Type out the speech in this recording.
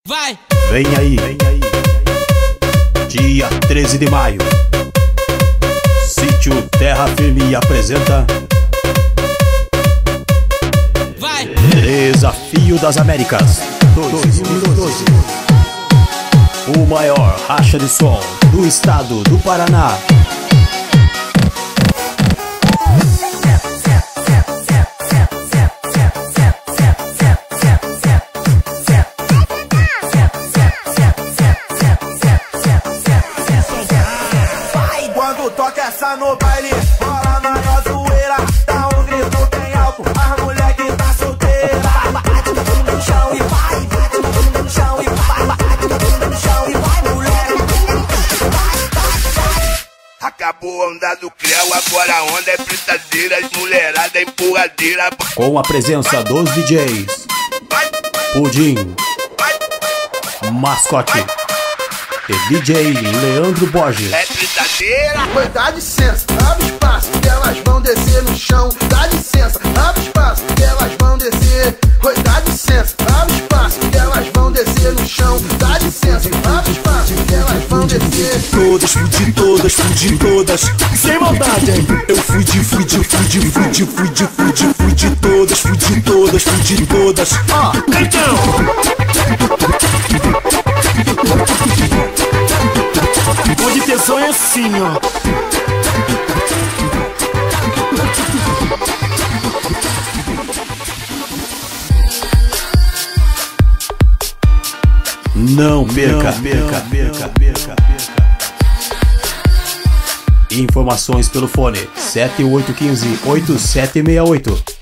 Vai! Vem aí, dia 13 de maio, Sítio Terra Firme apresenta Vai! Desafio das Américas 2012. O maior racha de som do estado do Paraná. Quando toca essa no baile, rola maior zoeira. Dá um grito bem alto, as mulher que tá solteira. Bate no bunda no chão e vai, bate no bunda no chão e vai, bate no bunda no chão e vai, mulher. Acabou a onda do creu, agora a onda é fritadeira, as mulherada é empurradeira. Com a presença dos DJs Pudim, Mascote e DJ Leandro Borges. É fritadeira. Oi, dá licença, abre espaço, que elas vão descer no chão. Dá licença, abre espaço, que elas vão descer. Oi, dá licença, abre espaço, que elas vão descer no chão. Dá licença, abre espaço, que elas vão descer. Todas, fudi todas, fudi todas. Sem maldade, hein? Eu fudi todas, fudi todas. Então! O de tensão é assim, ó. Não perca. Informações pelo fone 7815-8768.